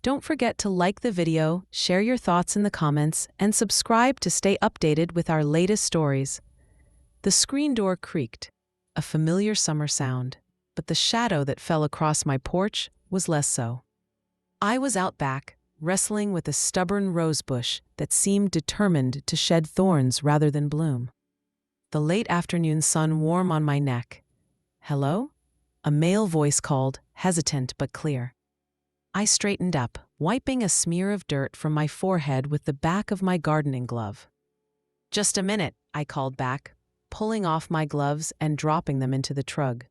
Don't forget to like the video, share your thoughts in the comments, and subscribe to stay updated with our latest stories. The screen door creaked, a familiar summer sound, but the shadow that fell across my porch was less so. I was out back, wrestling with a stubborn rosebush that seemed determined to shed thorns rather than bloom. The late afternoon sun warm on my neck. "Hello?" A male voice called, hesitant but clear. I straightened up, wiping a smear of dirt from my forehead with the back of my gardening glove. "Just a minute," I called back, pulling off my gloves and dropping them into the trug.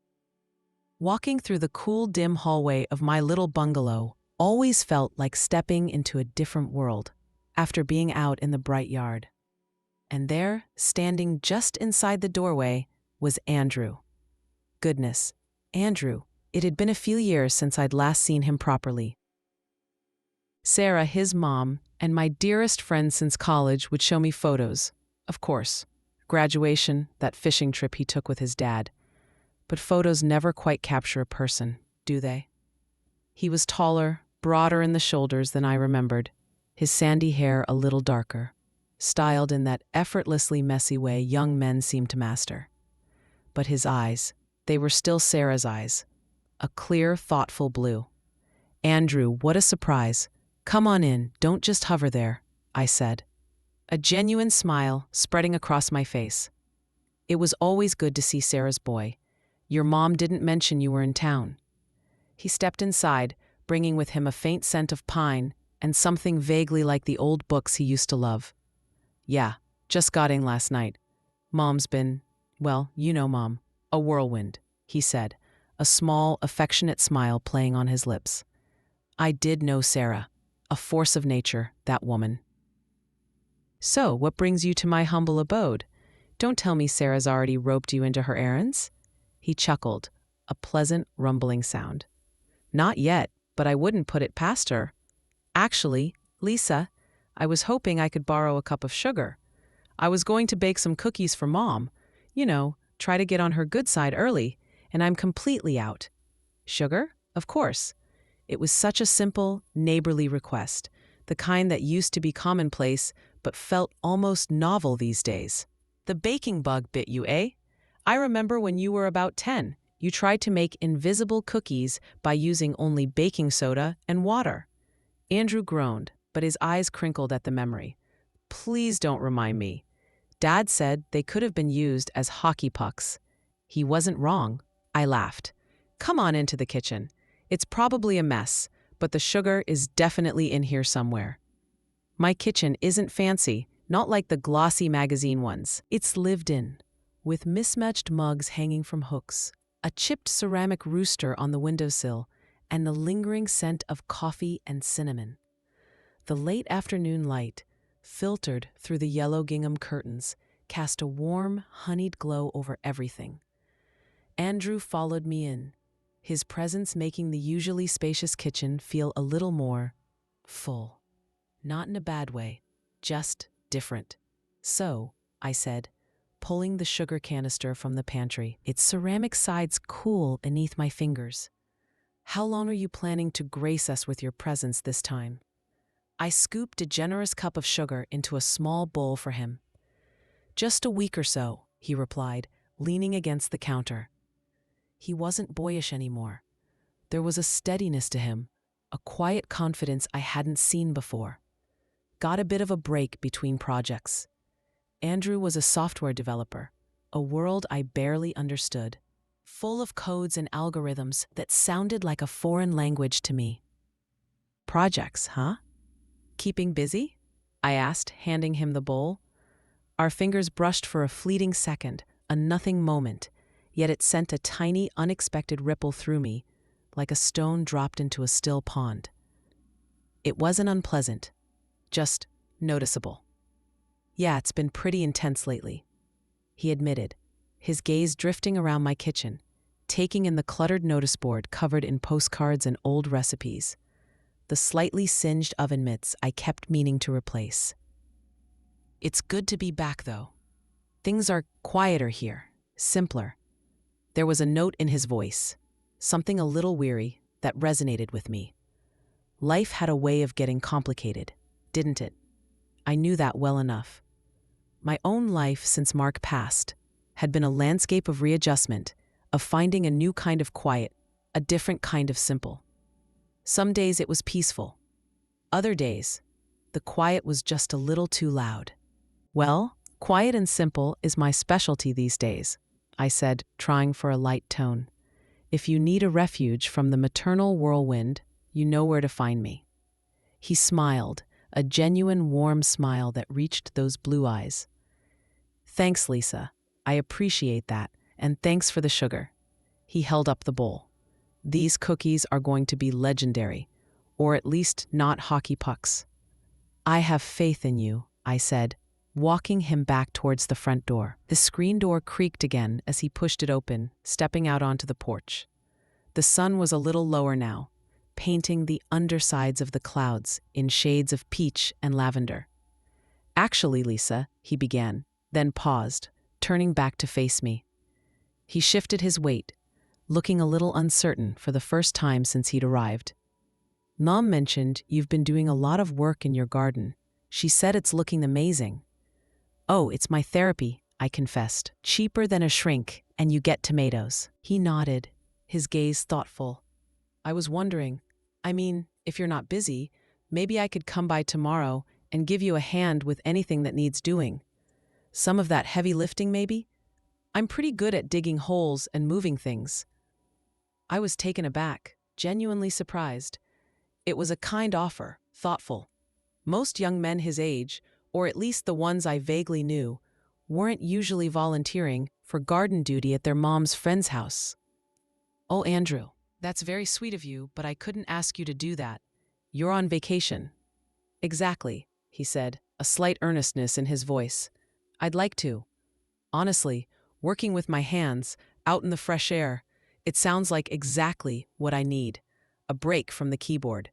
Walking through the cool, dim hallway of my little bungalow always felt like stepping into a different world after being out in the bright yard. And there, standing just inside the doorway, was Andrew. Goodness, Andrew. It had been a few years since I'd last seen him properly. Sarah, his mom, and my dearest friend since college would show me photos. Of course, graduation, that fishing trip he took with his dad. But photos never quite capture a person, do they? He was taller, broader in the shoulders than I remembered, his sandy hair a little darker, styled in that effortlessly messy way young men seem to master. But his eyes, they were still Sarah's eyes, a clear, thoughtful blue. "Andrew, what a surprise. Come on in, don't just hover there," I said, a genuine smile spreading across my face. It was always good to see Sarah's boy. "Your mom didn't mention you were in town." He stepped inside, bringing with him a faint scent of pine and something vaguely like the old books he used to love. "Yeah, just got in last night. Mom's been, well, you know Mom, a whirlwind," he said, a small, affectionate smile playing on his lips. I did know Sarah, a force of nature, that woman. "So, what brings you to my humble abode? Don't tell me Sarah's already roped you into her errands?" He chuckled, a pleasant, rumbling sound. "Not yet, but I wouldn't put it past her. Actually, Lisa, I was hoping I could borrow a cup of sugar. I was going to bake some cookies for Mom. You know, try to get on her good side early, and I'm completely out." Sugar? Of course. It was such a simple, neighborly request, the kind that used to be commonplace but felt almost novel these days. "The baking bug bit you, eh? I remember when you were about 10, you tried to make invisible cookies by using only baking soda and water." Andrew groaned, but his eyes crinkled at the memory. "Please don't remind me. Dad said they could have been used as hockey pucks." He wasn't wrong. I laughed. "Come on into the kitchen. It's probably a mess, but the sugar is definitely in here somewhere." My kitchen isn't fancy, not like the glossy magazine ones. It's lived in, with mismatched mugs hanging from hooks, a chipped ceramic rooster on the windowsill, and the lingering scent of coffee and cinnamon. The late afternoon light, filtered through the yellow gingham curtains, cast a warm, honeyed glow over everything. Andrew followed me in, his presence making the usually spacious kitchen feel a little more full. Not in a bad way, just different. "So," I said, pulling the sugar canister from the pantry, its ceramic sides cool beneath my fingers. "How long are you planning to grace us with your presence this time?" I scooped a generous cup of sugar into a small bowl for him. "Just a week or so," he replied, leaning against the counter. He wasn't boyish anymore. There was a steadiness to him, a quiet confidence I hadn't seen before. Got a bit of a break between projects. Andrew was a software developer, a world I barely understood, full of codes and algorithms that sounded like a foreign language to me. "Projects, huh? Keeping busy?" I asked, handing him the bowl. Our fingers brushed for a fleeting second, a nothing moment, yet it sent a tiny, unexpected ripple through me, like a stone dropped into a still pond. It wasn't unpleasant, just noticeable. "Yeah, it's been pretty intense lately," he admitted, his gaze drifting around my kitchen, taking in the cluttered notice board covered in postcards and old recipes, the slightly singed oven mitts I kept meaning to replace. "It's good to be back, though. Things are quieter here, simpler." There was a note in his voice, something a little weary, that resonated with me. Life had a way of getting complicated, didn't it? I knew that well enough. My own life since Mark passed had been a landscape of readjustment, of finding a new kind of quiet, a different kind of simple. Some days it was peaceful. Other days, the quiet was just a little too loud. Well, quiet and simple is my specialty these days, I said, trying for a light tone. If you need a refuge from the maternal whirlwind, you know where to find me. He smiled, a genuine warm smile that reached those blue eyes. Thanks, Lisa. I appreciate that, and thanks for the sugar. He held up the bowl. These cookies are going to be legendary, or at least not hockey pucks. I have faith in you, I said, walking him back towards the front door. The screen door creaked again as he pushed it open, stepping out onto the porch. The sun was a little lower now, painting the undersides of the clouds in shades of peach and lavender. Actually, Lisa, he began, then paused, turning back to face me. He shifted his weight, looking a little uncertain for the first time since he'd arrived. Mom mentioned you've been doing a lot of work in your garden. She said it's looking amazing. Oh, it's my therapy, I confessed. Cheaper than a shrink, and you get tomatoes. He nodded, his gaze thoughtful. I was wondering, if you're not busy, maybe I could come by tomorrow and give you a hand with anything that needs doing. Some of that heavy lifting, maybe? I'm pretty good at digging holes and moving things. I was taken aback, genuinely surprised. It was a kind offer, thoughtful. Most young men his age, or at least the ones I vaguely knew, weren't usually volunteering for garden duty at their mom's friend's house. Oh, Andrew, that's very sweet of you, but I couldn't ask you to do that. You're on vacation. Exactly, he said, a slight earnestness in his voice. I'd like to. Honestly, working with my hands, out in the fresh air, it sounds like exactly what I need. A break from the keyboard.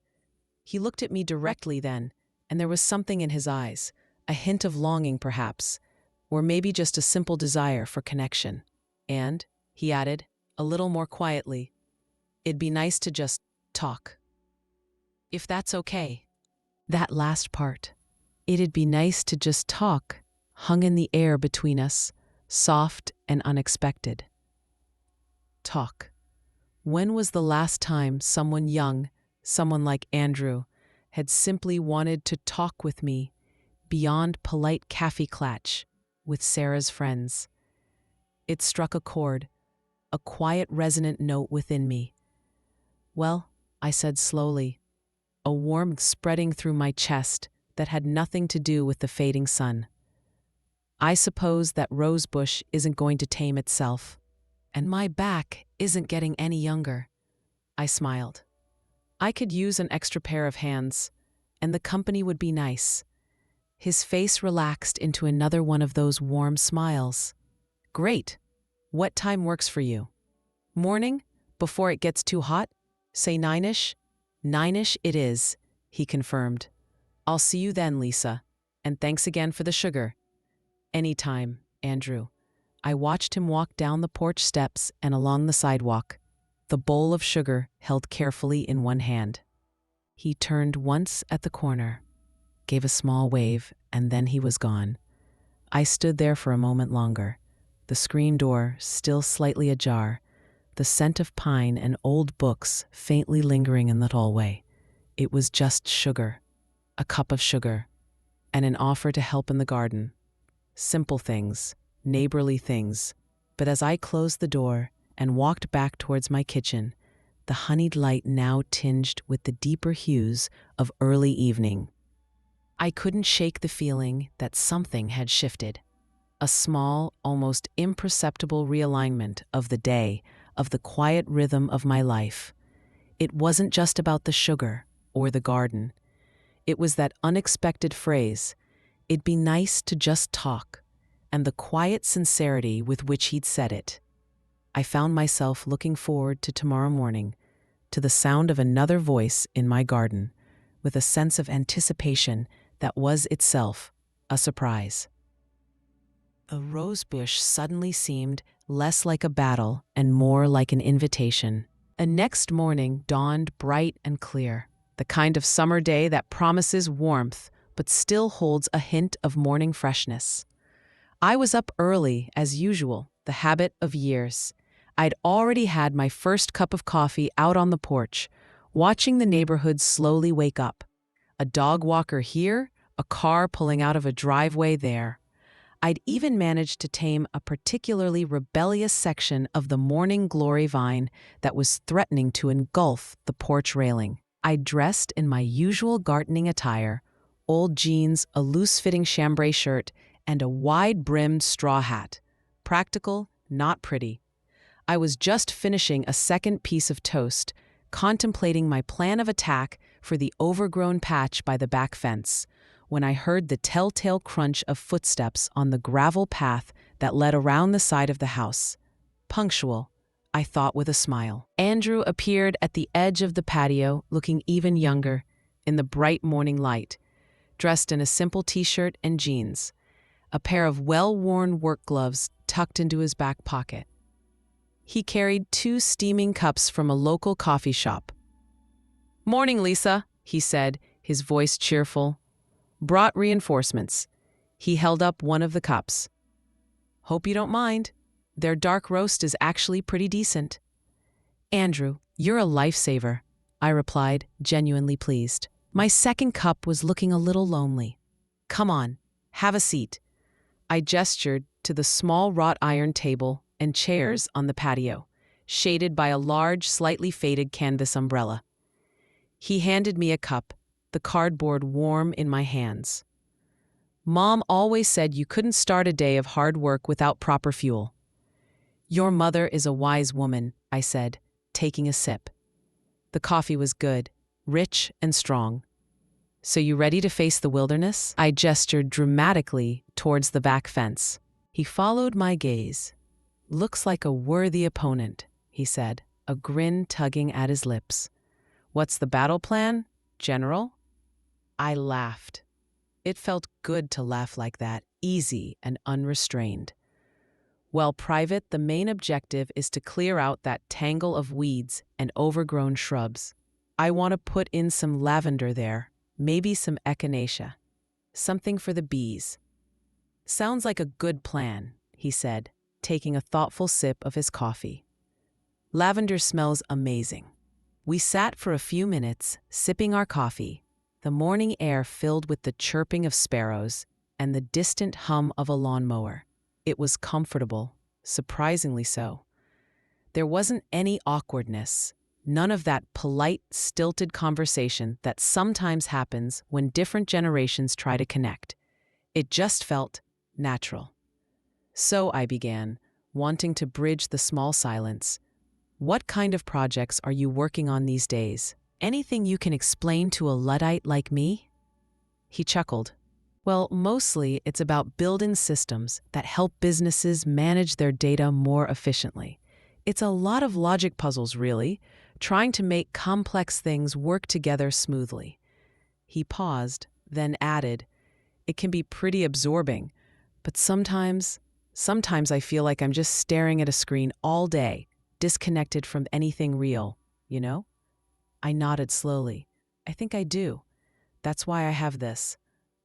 He looked at me directly then, and there was something in his eyes, a hint of longing perhaps, or maybe just a simple desire for connection. And, he added, a little more quietly, it'd be nice to just talk. If that's okay. That last part, it'd be nice to just talk, hung in the air between us, soft and unexpected. Talk. When was the last time someone young, someone like Andrew, had simply wanted to talk with me beyond polite cafe clatch with Sarah's friends? It struck a chord, a quiet resonant note within me. Well, I said slowly, a warmth spreading through my chest that had nothing to do with the fading sun. I suppose that rosebush isn't going to tame itself, and my back isn't getting any younger. I smiled. I could use an extra pair of hands, and the company would be nice. His face relaxed into another one of those warm smiles. Great. What time works for you? Morning? Before it gets too hot? Say 9-ish? 9-ish it is, he confirmed. I'll see you then, Lisa. And thanks again for the sugar. Anytime, Andrew. I watched him walk down the porch steps and along the sidewalk, the bowl of sugar held carefully in one hand. He turned once at the corner, gave a small wave, and then he was gone. I stood there for a moment longer, the screen door still slightly ajar, the scent of pine and old books faintly lingering in the hallway. It was just sugar, a cup of sugar, and an offer to help in the garden. Simple things, neighborly things. But as I closed the door and walked back towards my kitchen, the honeyed light now tinged with the deeper hues of early evening. I couldn't shake the feeling that something had shifted. A small, almost imperceptible realignment of the day, of the quiet rhythm of my life. It wasn't just about the sugar or the garden. It was that unexpected phrase, it'd be nice to just talk, and the quiet sincerity with which he'd said it. I found myself looking forward to tomorrow morning, to the sound of another voice in my garden, with a sense of anticipation that was itself a surprise. The rosebush suddenly seemed less like a battle and more like an invitation. The next morning dawned bright and clear. the kind of summer day that promises warmth but still holds a hint of morning freshness. I was up early, as usual, the habit of years. I'd already had my first cup of coffee out on the porch, watching the neighborhood slowly wake up. A dog walker here, a car pulling out of a driveway there. I'd even managed to tame a particularly rebellious section of the morning glory vine that was threatening to engulf the porch railing. I dressed in my usual gardening attire, old jeans, a loose-fitting chambray shirt, and a wide-brimmed straw hat. Practical, not pretty. I was just finishing a second piece of toast, contemplating my plan of attack for the overgrown patch by the back fence, when I heard the telltale crunch of footsteps on the gravel path that led around the side of the house. Punctual, I thought with a smile. Andrew appeared at the edge of the patio, looking even younger, in the bright morning light, dressed in a simple t-shirt and jeans, a pair of well-worn work gloves tucked into his back pocket. He carried 2 steaming cups from a local coffee shop. "Morning, Lisa," he said, his voice cheerful. "Brought reinforcements." He held up one of the cups. "Hope you don't mind. Their dark roast is actually pretty decent." "Andrew, you're a lifesaver," I replied, genuinely pleased. My second cup was looking a little lonely. "Come on, have a seat." I gestured to the small wrought iron table and chairs on the patio, shaded by a large, slightly faded canvas umbrella. He handed me a cup, the cardboard warm in my hands. "Mom always said you couldn't start a day of hard work without proper fuel." "Your mother is a wise woman," I said, taking a sip. The coffee was good, rich and strong. "So you ready to face the wilderness?" I gestured dramatically towards the back fence. He followed my gaze. "Looks like a worthy opponent," he said, a grin tugging at his lips. "What's the battle plan, General?" I laughed. It felt good to laugh like that, easy and unrestrained. "Well, Private, the main objective is to clear out that tangle of weeds and overgrown shrubs. I want to put in some lavender there, maybe some echinacea. Something for the bees." "Sounds like a good plan," he said, taking a thoughtful sip of his coffee. "Lavender smells amazing." We sat for a few minutes, sipping our coffee, the morning air filled with the chirping of sparrows and the distant hum of a lawnmower. It was comfortable, surprisingly so. There wasn't any awkwardness, none of that polite, stilted conversation that sometimes happens when different generations try to connect. It just felt natural. "So," I began, wanting to bridge the small silence, "what kind of projects are you working on these days? Anything you can explain to a Luddite like me?" He chuckled. "Well, mostly it's about building systems that help businesses manage their data more efficiently. It's a lot of logic puzzles, really, trying to make complex things work together smoothly." He paused, then added, "It can be pretty absorbing, but sometimes I feel like I'm just staring at a screen all day, disconnected from anything real, you know?" I nodded slowly. "I think I do. That's why I have this."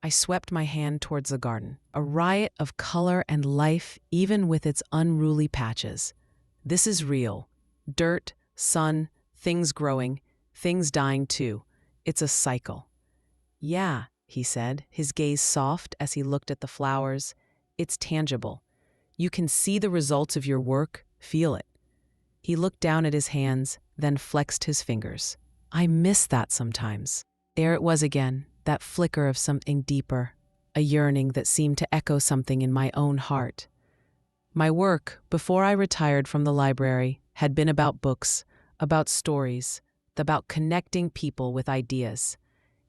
I swept my hand towards the garden, a riot of color and life even with its unruly patches. "This is real. Dirt, sun, things growing, things dying too. It's a cycle." "Yeah," he said, his gaze soft as he looked at the flowers. "It's tangible. You can see the results of your work, feel it." He looked down at his hands, then flexed his fingers. "I miss that sometimes." There it was again, that flicker of something deeper, a yearning that seemed to echo something in my own heart. My work, before I retired from the library, had been about books, about stories, about connecting people with ideas.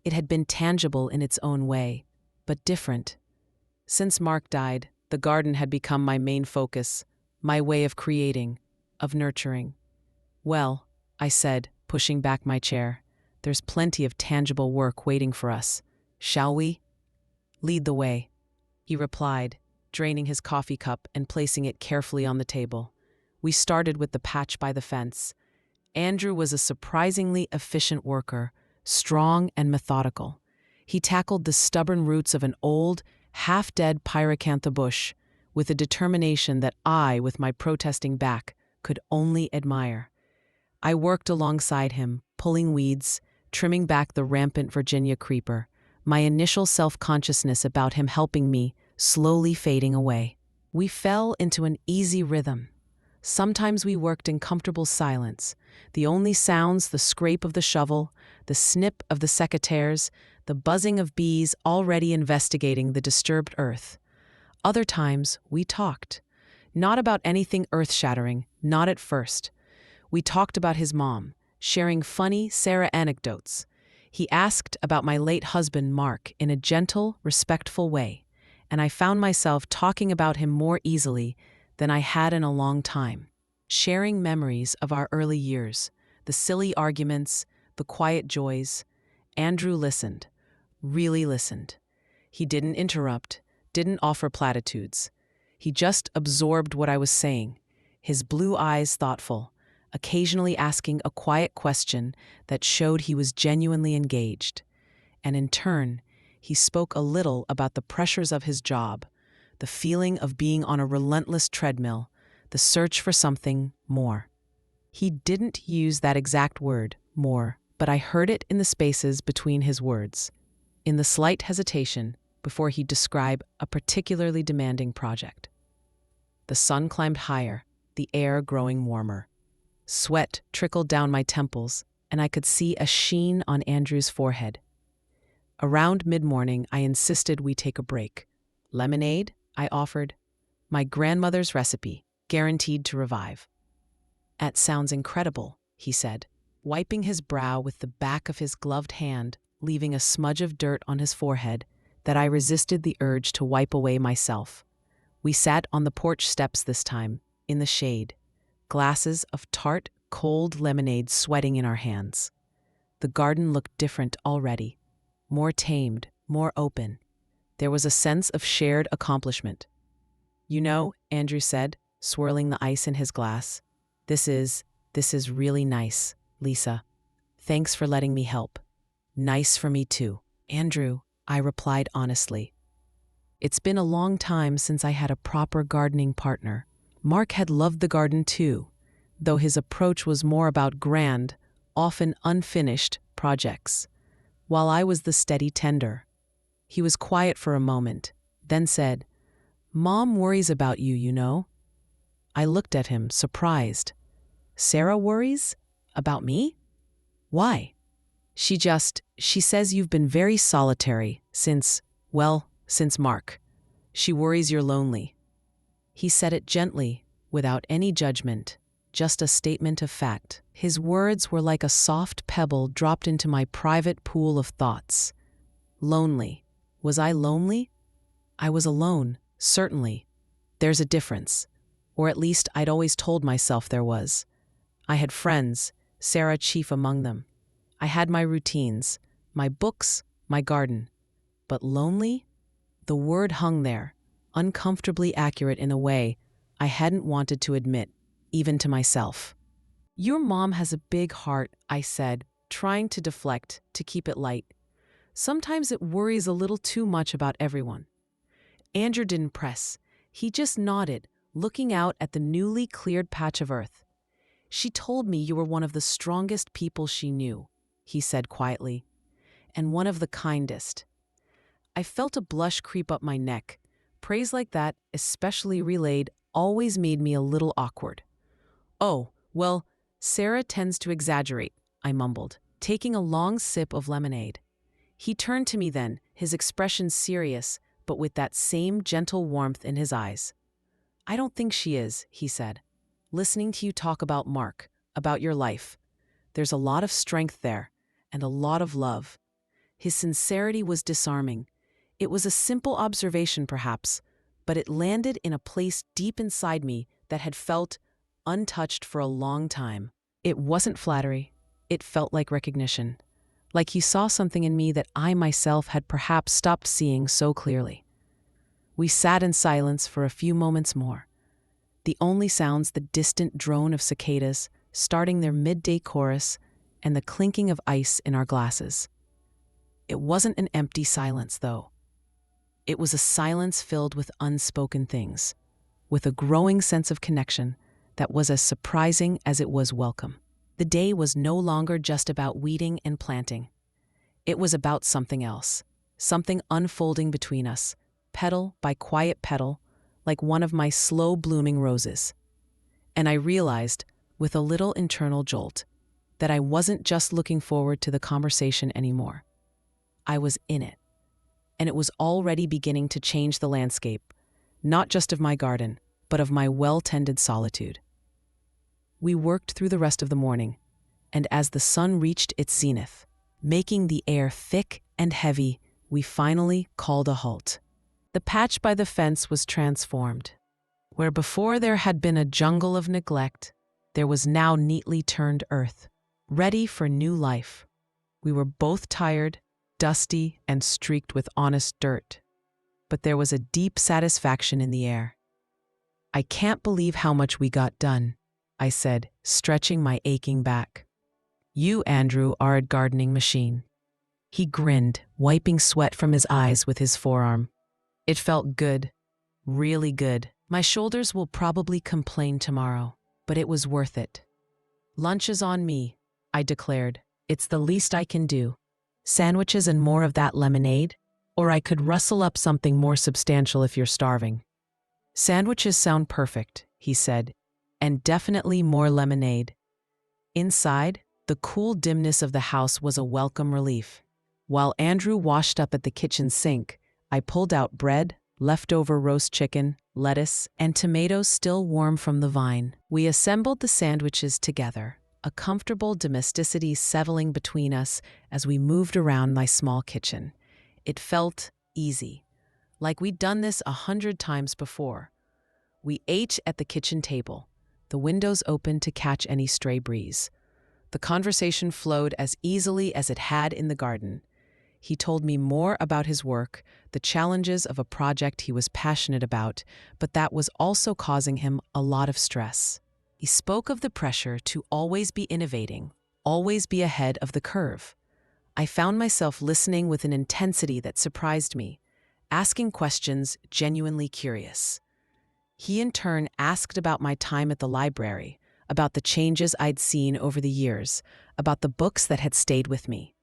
It had been tangible in its own way, but different. Since Mark died, the garden had become my main focus, my way of creating, of nurturing. "Well," I said, pushing back my chair, "there's plenty of tangible work waiting for us. Shall we?" "Lead the way," he replied, draining his coffee cup and placing it carefully on the table. We started with the patch by the fence. Andrew was a surprisingly efficient worker, strong and methodical. He tackled the stubborn roots of an old, half-dead pyracantha bush with a determination that I, with my protesting back, could only admire. I worked alongside him, pulling weeds, trimming back the rampant Virginia creeper, my initial self-consciousness about him helping me slowly fading away. We fell into an easy rhythm. Sometimes we worked in comfortable silence, the only sounds the scrape of the shovel, the snip of the secateurs, the buzzing of bees already investigating the disturbed earth. Other times we talked, not about anything earth-shattering, not at first. We talked about his mom, sharing funny Sarah anecdotes. He asked about my late husband, Mark, in a gentle, respectful way, and I found myself talking about him more easily than I had in a long time, sharing memories of our early years, the silly arguments, the quiet joys. Andrew listened, really listened. He didn't interrupt, didn't offer platitudes. He just absorbed what I was saying, his blue eyes thoughtful, occasionally asking a quiet question that showed he was genuinely engaged. And in turn, he spoke a little about the pressures of his job, the feeling of being on a relentless treadmill, the search for something more. He didn't use that exact word, more, but I heard it in the spaces between his words, in the slight hesitation before he'd describe a particularly demanding project. The sun climbed higher, the air growing warmer. Sweat trickled down my temples, and I could see a sheen on Andrew's forehead. Around mid-morning, I insisted we take a break. Lemonade, I offered. My grandmother's recipe, guaranteed to revive. That sounds incredible, he said, wiping his brow with the back of his gloved hand, leaving a smudge of dirt on his forehead that I resisted the urge to wipe away myself. We sat on the porch steps this time, in the shade, glasses of tart, cold lemonade sweating in our hands. The garden looked different already, more tamed, more open. There was a sense of shared accomplishment. You know, Andrew said, swirling the ice in his glass, this is really nice, Lisa. Thanks for letting me help. Nice for me too. Andrew, I replied honestly. It's been a long time since I had a proper gardening partner. Mark had loved the garden too, though his approach was more about grand, often unfinished, projects, while I was the steady tender. He was quiet for a moment, then said, Mom worries about you, you know. I looked at him, surprised. Sarah worries? About me? Why? She says you've been very solitary since Mark. She worries you're lonely. He said it gently, without any judgment, just a statement of fact. His words were like a soft pebble dropped into my private pool of thoughts. Lonely. Was I lonely? I was alone, certainly. There's a difference. Or at least I'd always told myself there was. I had friends, Sarah chief among them. I had my routines, my books, my garden. But lonely? The word hung there, uncomfortably accurate in a way I hadn't wanted to admit, even to myself. Your mom has a big heart, I said, trying to deflect, to keep it light. Sometimes it worries a little too much about everyone. Andrew didn't press. He just nodded, looking out at the newly cleared patch of earth. She told me you were one of the strongest people she knew, he said quietly, and one of the kindest. I felt a blush creep up my neck. Praise like that, especially relayed, always made me a little awkward. Oh, well, Sarah tends to exaggerate, I mumbled, taking a long sip of lemonade. He turned to me then, his expression serious, but with that same gentle warmth in his eyes. I don't think she is, he said. Listening to you talk about Mark, about your life. There's a lot of strength there, and a lot of love. His sincerity was disarming. It was a simple observation, perhaps, but it landed in a place deep inside me that had felt untouched for a long time. It wasn't flattery. It felt like recognition. Like he saw something in me that I myself had perhaps stopped seeing so clearly. We sat in silence for a few moments more. The only sounds the distant drone of cicadas, starting their midday chorus, and the clinking of ice in our glasses. It wasn't an empty silence, though. It was a silence filled with unspoken things, with a growing sense of connection that was as surprising as it was welcome. The day was no longer just about weeding and planting. It was about something else, something unfolding between us, petal by quiet petal, like one of my slow-blooming roses. And I realized, with a little internal jolt, that I wasn't just looking forward to the conversation anymore. I was in it, and it was already beginning to change the landscape, not just of my garden, but of my well-tended solitude. We worked through the rest of the morning, and as the sun reached its zenith, making the air thick and heavy, we finally called a halt. The patch by the fence was transformed. Where before there had been a jungle of neglect, there was now neatly turned earth, ready for new life. We were both tired, dusty, and streaked with honest dirt, but there was a deep satisfaction in the air. "I can't believe how much we got done," I said, stretching my aching back. "You, Andrew, are a gardening machine." He grinned, wiping sweat from his eyes with his forearm. It felt good, really good. My shoulders will probably complain tomorrow, but it was worth it. "Lunch is on me," I declared. "It's the least I can do. Sandwiches and more of that lemonade? Or I could rustle up something more substantial if you're starving." "Sandwiches sound perfect," he said, "and definitely more lemonade." Inside, the cool dimness of the house was a welcome relief. While Andrew washed up at the kitchen sink, I pulled out bread, leftover roast chicken, lettuce, and tomatoes still warm from the vine. We assembled the sandwiches together, a comfortable domesticity settling between us as we moved around my small kitchen. It felt easy, like we'd done this 100 times before. We ate at the kitchen table, the windows open to catch any stray breeze. The conversation flowed as easily as it had in the garden. He told me more about his work, the challenges of a project he was passionate about, but that was also causing him a lot of stress. He spoke of the pressure to always be innovating, always be ahead of the curve. I found myself listening with an intensity that surprised me, asking questions genuinely curious. He in turn asked about my time at the library, about the changes I'd seen over the years, about the books that had stayed with me.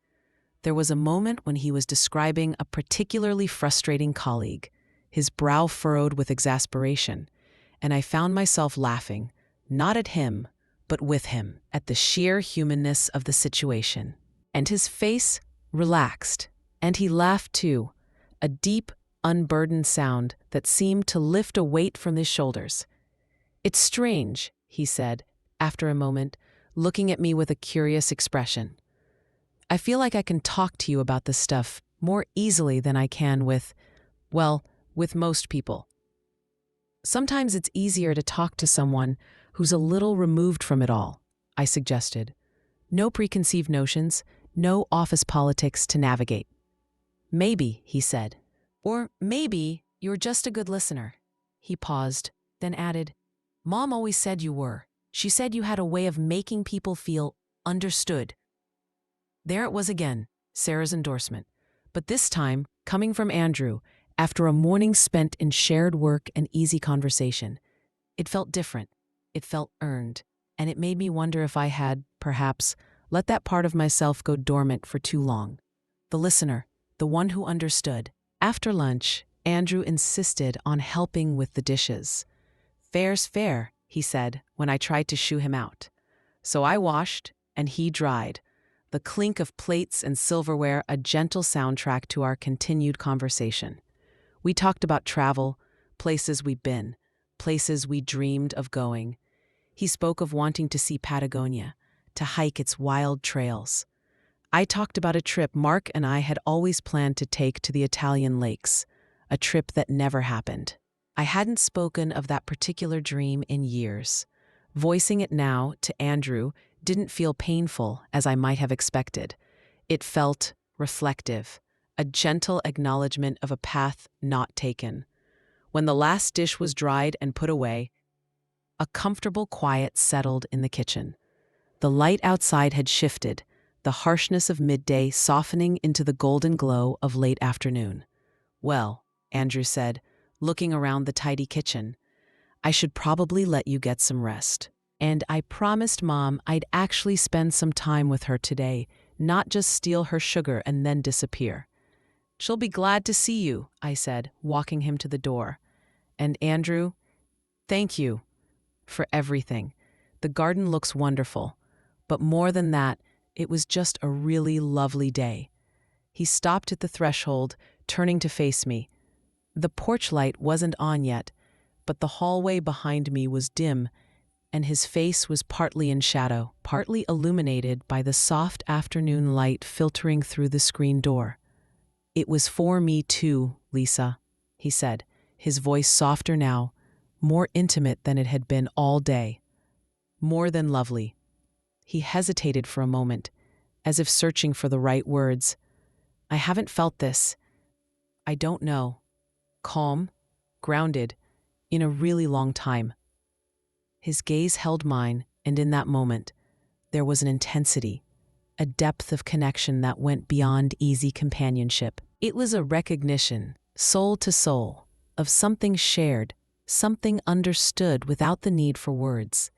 There was a moment when he was describing a particularly frustrating colleague, his brow furrowed with exasperation, and I found myself laughing, not at him, but with him, at the sheer humanness of the situation. And his face relaxed, and he laughed too, a deep, unburdened sound that seemed to lift a weight from his shoulders. "It's strange," he said, after a moment, looking at me with a curious expression. "I feel like I can talk to you about this stuff more easily than I can with most people. Sometimes it's easier to talk to someone who's a little removed from it all," I suggested. "No preconceived notions, no office politics to navigate." "Maybe," he said. "Or maybe you're just a good listener." He paused, then added, "Mom always said you were. She said you had a way of making people feel understood." There it was again, Sarah's endorsement, but this time coming from Andrew after a morning spent in shared work and easy conversation. It felt different, it felt earned, and it made me wonder if I had, perhaps, let that part of myself go dormant for too long. The listener, the one who understood. After lunch, Andrew insisted on helping with the dishes. "Fair's fair," he said when I tried to shoo him out. So I washed, and he dried, the clink of plates and silverware a gentle soundtrack to our continued conversation. We talked about travel, places we'd been, places we dreamed of going. He spoke of wanting to see Patagonia, to hike its wild trails. I talked about a trip Mark and I had always planned to take to the Italian lakes, a trip that never happened. I hadn't spoken of that particular dream in years. Voicing it now to Andrew didn't feel painful as I might have expected. It felt reflective, a gentle acknowledgement of a path not taken. When the last dish was dried and put away, a comfortable quiet settled in the kitchen. The light outside had shifted, the harshness of midday softening into the golden glow of late afternoon. "Well," Andrew said, looking around the tidy kitchen, "I should probably let you get some rest." And I promised Mom I'd actually spend some time with her today, not just steal her sugar and then disappear. "She'll be glad to see you," I said, walking him to the door. "And Andrew, thank you for everything. The garden looks wonderful, but more than that, it was just a really lovely day." He stopped at the threshold, turning to face me. The porch light wasn't on yet, but the hallway behind me was dim, and his face was partly in shadow, partly illuminated by the soft afternoon light filtering through the screen door. "It was for me too, Lisa," he said, his voice softer now, more intimate than it had been all day. "More than lovely." He hesitated for a moment, as if searching for the right words. "I haven't felt this. I don't know. Calm, grounded, in a really long time." His gaze held mine, and in that moment, there was an intensity, a depth of connection that went beyond easy companionship. It was a recognition, soul to soul, of something shared, something understood without the need for words.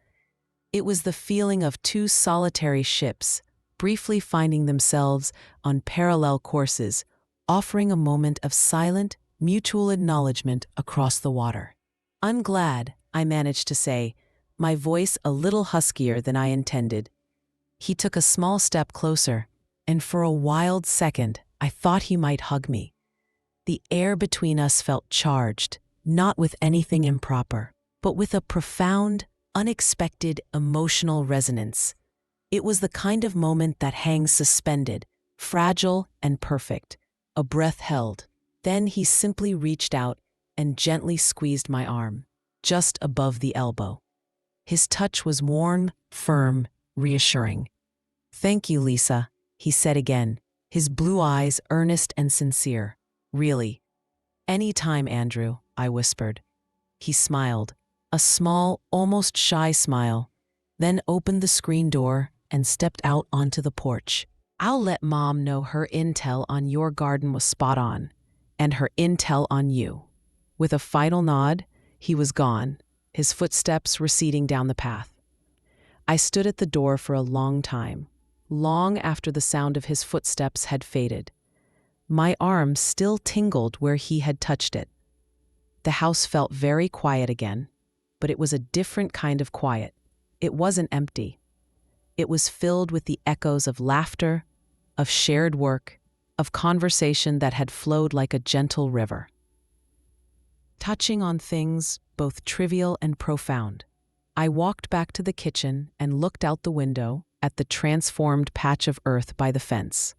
It was the feeling of two solitary ships, briefly finding themselves on parallel courses, offering a moment of silent, mutual acknowledgement across the water. "I'm glad," I managed to say, my voice a little huskier than I intended. He took a small step closer, and for a wild second, I thought he might hug me. The air between us felt charged, not with anything improper, but with a profound, unexpected emotional resonance. It was the kind of moment that hangs suspended, fragile and perfect, a breath held. Then he simply reached out and gently squeezed my arm, just above the elbow. His touch was warm, firm, reassuring. "Thank you, Lisa," he said again, his blue eyes earnest and sincere. "Really." "Any time, Andrew," I whispered. He smiled, a small, almost shy smile, then opened the screen door and stepped out onto the porch. "I'll let Mom know her intel on your garden was spot on, and her intel on you." With a final nod, he was gone, his footsteps receding down the path. I stood at the door for a long time, long after the sound of his footsteps had faded. My arm still tingled where he had touched it. The house felt very quiet again, but it was a different kind of quiet. It wasn't empty. It was filled with the echoes of laughter, of shared work, of conversation that had flowed like a gentle river, touching on things both trivial and profound. I walked back to the kitchen and looked out the window at the transformed patch of earth by the fence.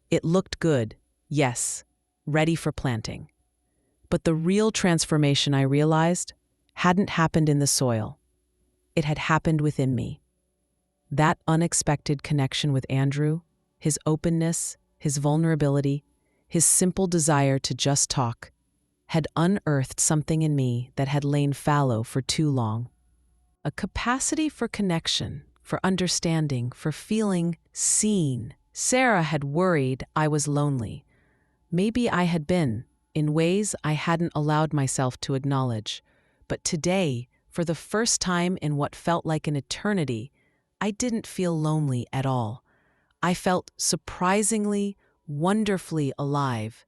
It looked good, yes, ready for planting. But the real transformation, I realized, hadn't happened in the soil. It had happened within me. That unexpected connection with Andrew, his openness, his vulnerability, his simple desire to just talk, had unearthed something in me that had lain fallow for too long. A capacity for connection, for understanding, for feeling seen. Sarah had worried I was lonely. Maybe I had been, in ways I hadn't allowed myself to acknowledge. But today, for the first time in what felt like an eternity, I didn't feel lonely at all. I felt surprisingly, wonderfully alive.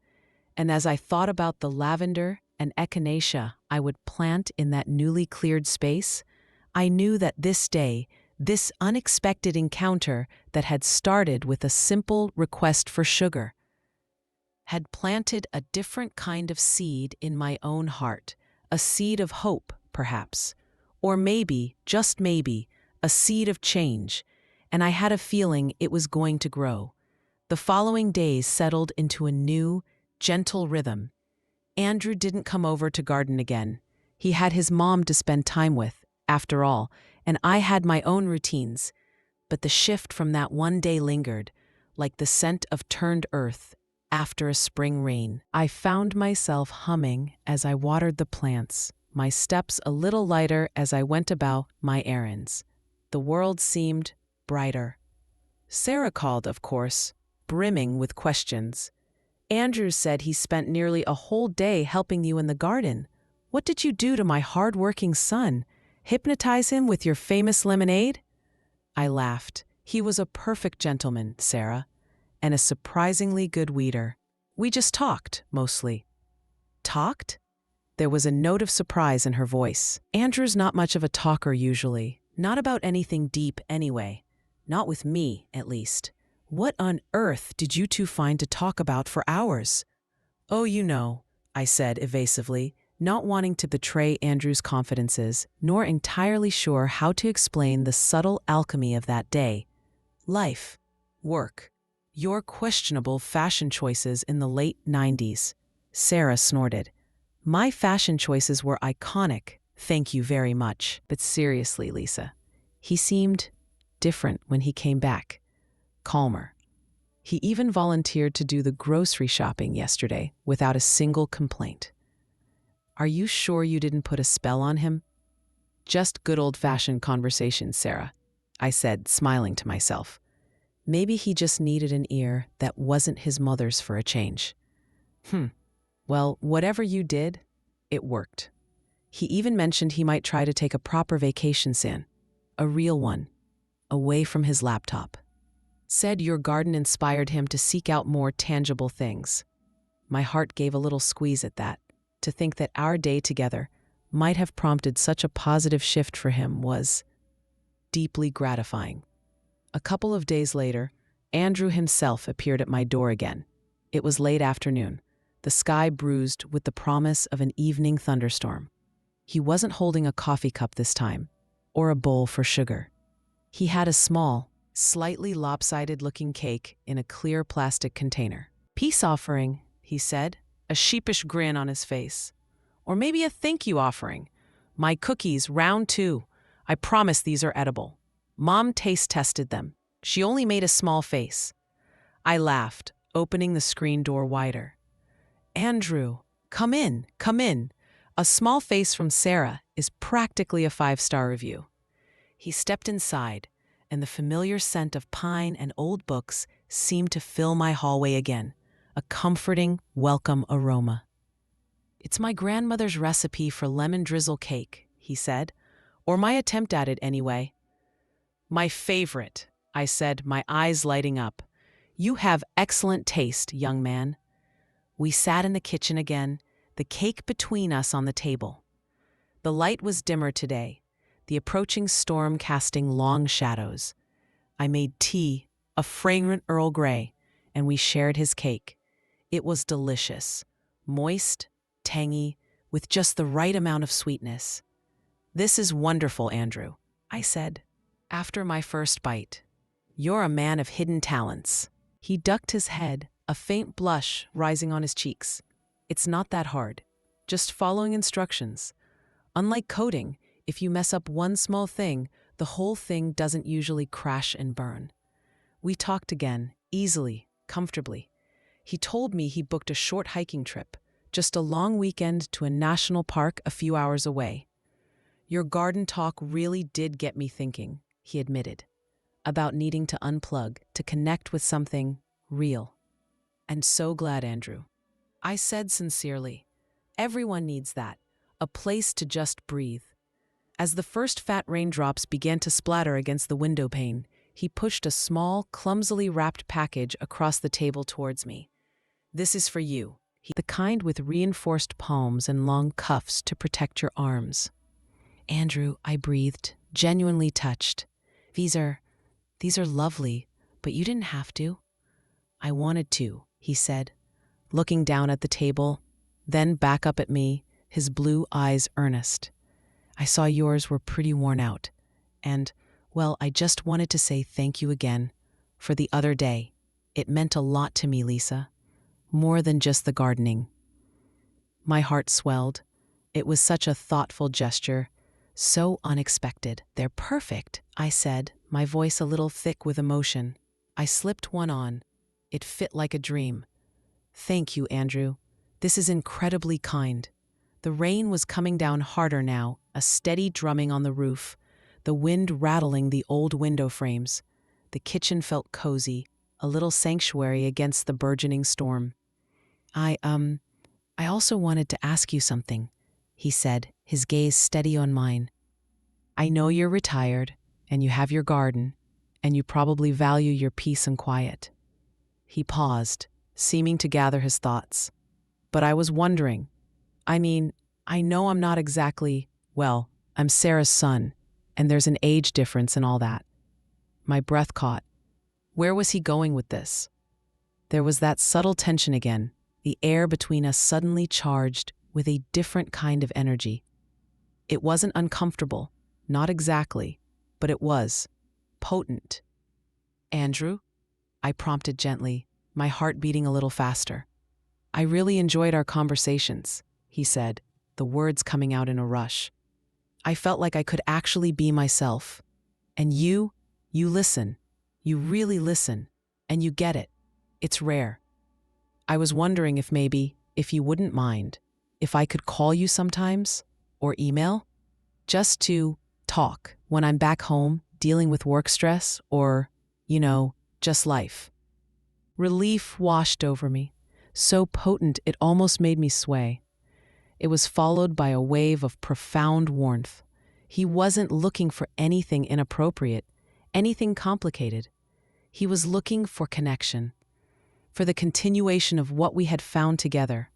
And as I thought about the lavender and echinacea I would plant in that newly cleared space, I knew that this day, this unexpected encounter that had started with a simple request for sugar, had planted a different kind of seed in my own heart, a seed of hope, perhaps, or maybe, just maybe, a seed of change, and I had a feeling it was going to grow. The following days settled into a new, gentle rhythm. Andrew didn't come over to garden again. He had his mom to spend time with, after all, and I had my own routines. But the shift from that one day lingered, like the scent of turned earth after a spring rain. I found myself humming as I watered the plants, my steps a little lighter as I went about my errands. The world seemed brighter. Sarah called, of course, brimming with questions. Andrew said he spent nearly a whole day helping you in the garden. What did you do to my hard-working son? Hypnotize him with your famous lemonade? I laughed. He was a perfect gentleman, Sarah, and a surprisingly good weeder. We just talked, mostly. Talked? There was a note of surprise in her voice. Andrew's not much of a talker usually. Not about anything deep anyway. Not with me, at least. What on earth did you two find to talk about for hours? Oh, you know, I said evasively, not wanting to betray Andrew's confidences, nor entirely sure how to explain the subtle alchemy of that day. Life. Work. Your questionable fashion choices in the late 90s. Sarah snorted. My fashion choices were iconic, thank you very much. But seriously, Lisa, he seemed different when he came back. Calmer. He even volunteered to do the grocery shopping yesterday without a single complaint. Are you sure you didn't put a spell on him? Just good old-fashioned conversation, Sarah, I said, smiling to myself. Maybe he just needed an ear that wasn't his mother's for a change. Well, whatever you did, it worked. He even mentioned he might try to take a proper vacation soon. A real one. Away from his laptop. Said your garden inspired him to seek out more tangible things. My heart gave a little squeeze at that. To think that our day together might have prompted such a positive shift for him was deeply gratifying. A couple of days later, Andrew himself appeared at my door again. It was late afternoon, the sky bruised with the promise of an evening thunderstorm. He wasn't holding a coffee cup this time, or a bowl for sugar. He had a small, slightly lopsided-looking cake in a clear plastic container. Peace offering, he said, a sheepish grin on his face. Or maybe a thank you offering. My cookies, round 2. I promise these are edible. Mom taste tested them. She only made a small face. I laughed, opening the screen door wider. Andrew, come in, come in. A small face from Sarah is practically a 5-star review. He stepped inside, and the familiar scent of pine and old books seemed to fill my hallway again, a comforting, welcome aroma. It's my grandmother's recipe for lemon drizzle cake, he said, or my attempt at it anyway. My favorite, I said, my eyes lighting up. You have excellent taste, young man. We sat in the kitchen again, the cake between us on the table. The light was dimmer today, the approaching storm casting long shadows. I made tea, a fragrant Earl Grey, and we shared his cake. It was delicious, moist, tangy, with just the right amount of sweetness. This is wonderful, Andrew, I said, after my first bite. You're a man of hidden talents. He ducked his head, a faint blush rising on his cheeks. It's not that hard, just following instructions. Unlike coding, if you mess up one small thing, the whole thing doesn't usually crash and burn. We talked again, easily, comfortably. He told me he booked a short hiking trip, just a long weekend to a national park a few hours away. Your garden talk really did get me thinking, he admitted, about needing to unplug, to connect with something real. And so glad, Andrew. I said sincerely, everyone needs that, a place to just breathe. As the first fat raindrops began to splatter against the window pane, he pushed a small, clumsily wrapped package across the table towards me. This is for you, the kind with reinforced palms and long cuffs to protect your arms. Andrew, I breathed, genuinely touched. These are lovely, but you didn't have to. I wanted to, he said, looking down at the table, then back up at me, his blue eyes earnest. I saw yours were pretty worn out, and, well, I just wanted to say thank you again for the other day. It meant a lot to me, Lisa, more than just the gardening. My heart swelled. It was such a thoughtful gesture, so unexpected. They're perfect, I said, my voice a little thick with emotion. I slipped one on. It fit like a dream. Thank you, Andrew. This is incredibly kind. The rain was coming down harder now, a steady drumming on the roof, the wind rattling the old window frames. The kitchen felt cozy, a little sanctuary against the burgeoning storm. I also wanted to ask you something," he said, his gaze steady on mine. "I know you're retired, and you have your garden, and you probably value your peace and quiet." He paused, seeming to gather his thoughts. "But I was wondering, I know I'm not exactly, well, I'm Sarah's son, and there's an age difference and all that." My breath caught. Where was he going with this? There was that subtle tension again, the air between us suddenly charged with a different kind of energy. It wasn't uncomfortable, not exactly, but it was potent. "Andrew?" I prompted gently, my heart beating a little faster. "I really enjoyed our conversations," he said, the words coming out in a rush. "I felt like I could actually be myself. And you listen. You really listen. And you get it. It's rare. I was wondering if you wouldn't mind, if I could call you sometimes, or email, just to talk when I'm back home dealing with work stress or, just life." Relief washed over me, so potent it almost made me sway. It was followed by a wave of profound warmth. He wasn't looking for anything inappropriate, anything complicated. He was looking for connection, for the continuation of what we had found together.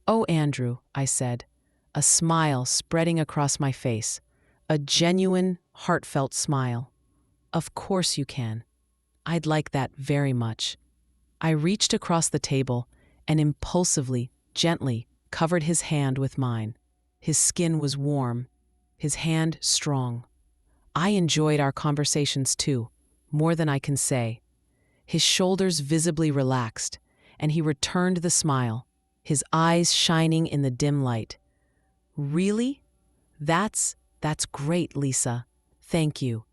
"Oh, Andrew," I said, a smile spreading across my face, a genuine, heartfelt smile. "Of course you can. I'd like that very much." I reached across the table and impulsively, gently, covered his hand with mine. His skin was warm, his hand strong. I enjoyed our conversations too, more than I can say. His shoulders visibly relaxed, and he returned the smile, his eyes shining in the dim light. "Really? That's great, Lisa. Thank you."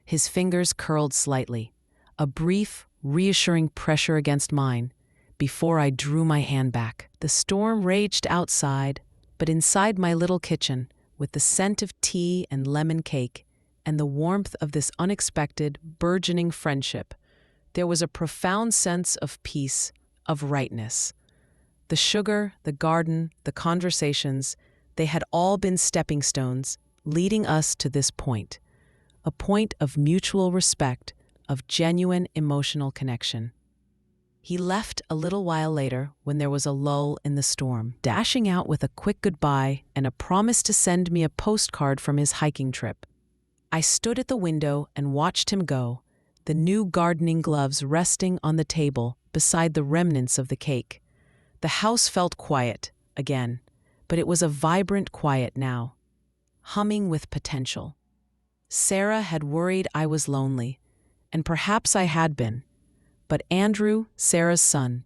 His fingers curled slightly, a brief, reassuring pressure against mine, before I drew my hand back. The storm raged outside, but inside my little kitchen, with the scent of tea and lemon cake, and the warmth of this unexpected, burgeoning friendship, there was a profound sense of peace, of rightness. The sugar, the garden, the conversations, they had all been stepping stones, leading us to this point, a point of mutual respect, of genuine emotional connection. He left a little while later when there was a lull in the storm, dashing out with a quick goodbye and a promise to send me a postcard from his hiking trip. I stood at the window and watched him go, the new gardening gloves resting on the table beside the remnants of the cake. The house felt quiet, again, but it was a vibrant quiet now, humming with potential. Sarah had worried I was lonely, and perhaps I had been. But Andrew, Sarah's son,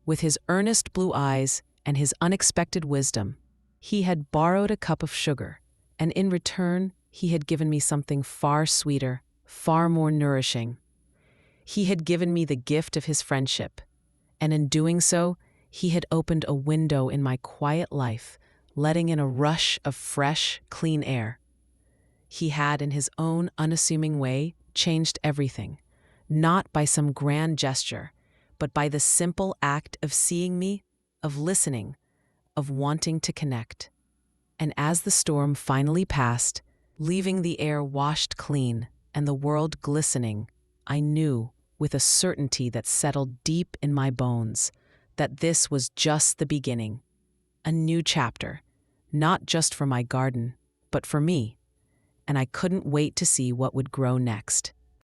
with his earnest blue eyes and his unexpected wisdom, he had borrowed a cup of sugar, and in return, he had given me something far sweeter, far more nourishing. He had given me the gift of his friendship, and in doing so, he had opened a window in my quiet life, letting in a rush of fresh, clean air. He had, in his own unassuming way, changed everything, not by some grand gesture, but by the simple act of seeing me, of listening, of wanting to connect. And as the storm finally passed, leaving the air washed clean and the world glistening, I knew, with a certainty that settled deep in my bones, that this was just the beginning. A new chapter, not just for my garden, but for me. And I couldn't wait to see what would grow next.